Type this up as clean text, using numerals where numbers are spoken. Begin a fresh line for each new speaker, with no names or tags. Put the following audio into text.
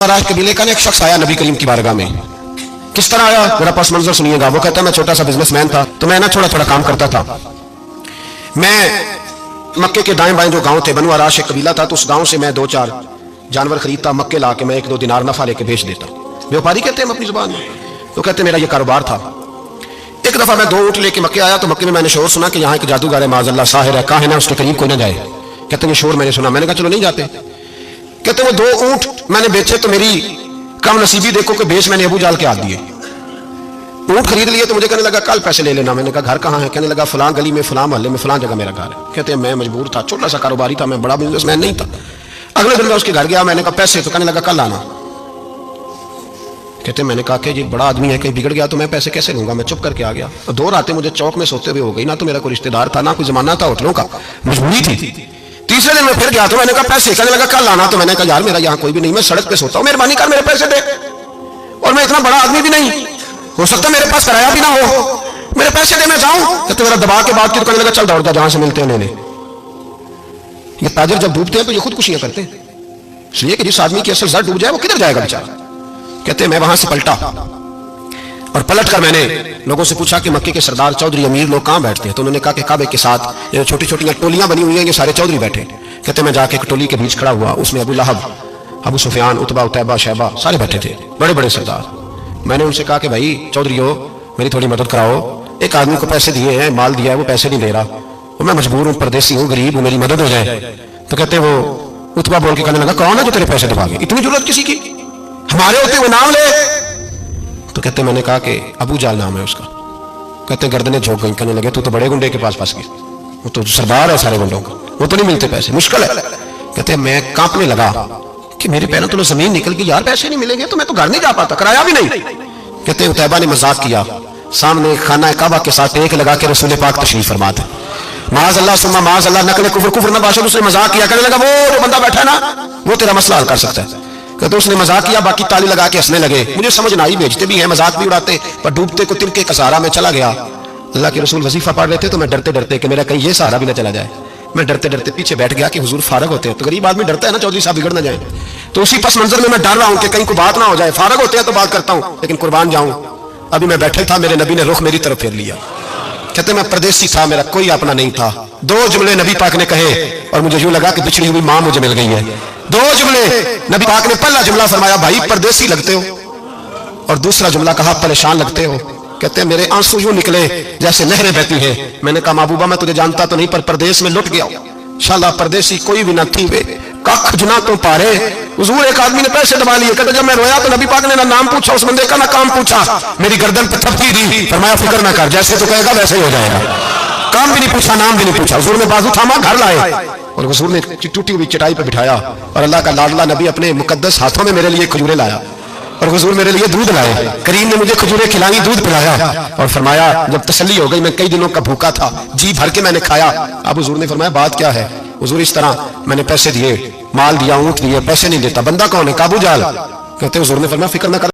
राज कबीले का एक शख्स आया नबी करीम की बारगाह में। किस तरह आया मेरा पस मंजर सुनिएगा। वो कहता मैं छोटा सा बिजनेसमैन था, तो मैं ना थोड़ा थोड़ा काम करता था। मैं मक्के के दाएं बाएं जो गांव थे, बनु आराश एक कबीला था, तो उस गांव से मैं 2-4 जानवर खरीदता, मक्के ला के मैं 1-2 दिनार नफा लेके बेच देता। व्यापारी कहते हैं अपनी जुबान में, तो कहते मेरा ये कारोबार था। एक दफा मैं 2 ऊँट लेके मक्के आया, तो मक्के में मैंने शोर सुना कि यहाँ एक जादूगर है, माज़अल्लाह साहिर है, कहा है ना उसके करीब कोई ना जाए। कहते हैं शोर मैंने सुना, मैंने कहा चलो नहीं जाते। कहते वो 2 ऊँट मैंने बेचे तो मेरी कम नसीबी देखो कि बेच मैंने अबू जाल के हाथ दिए। ऊँट खरीद लिए तो मुझे कहने लगा कल पैसे ले लेना। मैंने कहा घर कहाँ है? कहने लगा फलां गली में, फलां मोहल्ले में, फलां जगह मेरा घर है। कहते हैं मैं मजबूर था, छोटा सा कारोबारी था, मैं बड़ा बिजनेसमैन नहीं था। अगले दिन मैं उसके घर गया, मैंने कहा पैसे, तो कहने लगा कल आना। कहते मैंने कहा कि ये बड़ा आदमी है, कहीं बिगड़ गया तो मैं पैसे कैसे लूंगा। मैं चुप करके आ गया। 2 रातें मुझे चौक में सोते हुए हो गई, ना तो मेरा कोई रिश्तेदार था, ना कोई जमाना था होटलों का, मजबूरी थी। तीसरे दिन मैं फिर गया तो मैंने कहा पैसे, कहने लगा कल आना। तो मैंने कहा यार मेरा यहाँ कोई भी नहीं, मैं सड़क पे सोता हूँ, मेहरबानी कर मेरे पैसे दे, और मैं इतना बड़ा आदमी भी नहीं, हो सकता मेरे पास किराया भी ना हो, मेरे पैसे दे, मैं जाऊं। कहते मेरा दबा के बात की, तो कहने लगा चल दौड़ जा जहां से मिलते हैं। ये ताजर जब डूबते हैं तो ये खुदकुशियां करते हैं, इसलिए कि जिस आदमी की असल जड़ डूब जाए वो किधर जाएगा बेचारा। कहते मैं वहां से पलटा, और पलट कर मैंने लोगों से पूछा कि मक्के के सरदार चौधरी अमीर लोग कहाँ बैठते हैं। तो उन्होंने कहा कि काबे के साथ ये छोटी छोटी टोलियां बनी हुई हैं, ये सारे चौधरी बैठे। कहते मैं जाके एक टोली के बीच खड़ा हुआ, उसमें अबू लहब, अबू सुफियान, उतबा, उतैबा, शैबा सारे बैठे थे, बड़े बड़े सरदार। मैंने उनसे कहा कि भाई चौधरी हो, मेरी थोड़ी मदद कराओ, एक आदमी को पैसे दिए हैं, माल दिया है, वो पैसे नहीं दे रहा, और मैं मजबूर हूँ, परदेसी हूँ, गरीब हूँ, मेरी मदद हो जाए। तो कहते वो उतबा बोल के कहने लगा कौन है जो तेरे पैसे दबागे, इतनी जरूरत किसी की, हमारे होते हुए नाम ले। तो कहते मैंने कहा कि अबू जाल नाम है उसका। कहते गर्दनें झोंक गई, कहने लगे तू तो बड़े गुंडे के पास फंस गया, वो तो सरदार है सारे गुंडों का, वो तो नहीं मिलते पैसे, मुश्किल है। कहते मैं कांपने लगा कि मेरे पैरों तो जमीन निकल गई, यार पैसे नहीं मिलेंगे तो मैं तो घर नहीं जा पाता, किराया भी नहीं। कहते उतैबा ने मजाक किया, सामने खाना काबा के साथ टेक लगा के रसूल पाक तशरीफ फरमा थे, माज़अल्लाह सुम्मा माज़अल्लाह, नकले कुफ्र कुफ्र न बाशद, उसने मजाक किया। कहने लगा वो जो बंदा बैठा है ना, वो तेरा मसला हल कर सकता है। कहते उसने मजाक किया, बाकी ताली लगा के हंसने लगे। मुझे समझ ना आई, बेचते भी हैं, मजाक भी उड़ाते, पर डूबते को तिनके का सहारा में चला गया। अल्लाह के रसूल वजीफा पढ़ रहे थे, तो मैं डरते डरते कि मेरा कहीं ये सहारा भी ना चला जाए, मैं डरते डरते पीछे बैठ गया कि हुजूर फारग होते हैं, तो गरीब आदमी डरता है ना चौधरी साहब बिगड़ ना जाए। तो उसी पस मंजर में मैं डर रहा हूँ कि कहीं कोई बात ना हो जाए, फारग होते हैं तो बात करता हूँ, लेकिन कुर्बान जाऊं। अभी मैं बैठे था, मेरे नबी ने रुख मेरी तरफ फेर लिया। कहते मैं परदेसी था, मेरा कोई अपना नहीं था। 2 जुमले नबी पाक ने कहे और मुझे यूं लगा कि बिछड़ी हुई मां मुझे मिल गई है। 2 जुमले नबी पाक ने, पहला जुमला फरमाया भाई परदेसी लगते हो, और दूसरा जुमला कहा परेशान लगते हो। कहते मेरे आंसू यूं निकले जैसे नहरें बहती हैं। मैंने कहा महबूबा मैं तुझे जानता तो नहीं, पर परदेश में लुट गया, शाला परदेसी कोई भी ना थी वे, कख जुना तो पारे। हुजूर एक आदमी ने पैसे दबा लिए। कहते जब मैं रोया तो नबी पाक ने ना नाम पूछा उस बंदे का, ना काम पूछा, मेरी गर्दन पे थपकी दी, फरमाया फिक्र ना कर, जैसे तो कहेगा वैसे ही हो जाएगा। काम भी नहीं पूछा, नाम भी नहीं पूछा, हुजूर ने बाजू थामा, घर लाए, और हुजूर ने टूटी हुई चटाई पर बिठाया, और अल्लाह का लाडला नबी अपने मुकद्दस हाथों में मेरे लिए खजूरें लाया, और हुजूर मेरे लिए दूध लाए। करीम ने मुझे खजूरें खिलाई, दूध पिलाया, और फरमाया जब तसल्ली हो गई, मैं कई दिनों का भूखा था, जी भर के मैंने खाया। अब हुजूर ने फरमाया बात क्या है? हुजूर इस तरह मैंने पैसे दिए, माल दिया, ऊँट दिए, पैसे नहीं देता, बंदा कौन है? काबू जाल। कहते हुजूर ने फरमाया फिक्र न कर।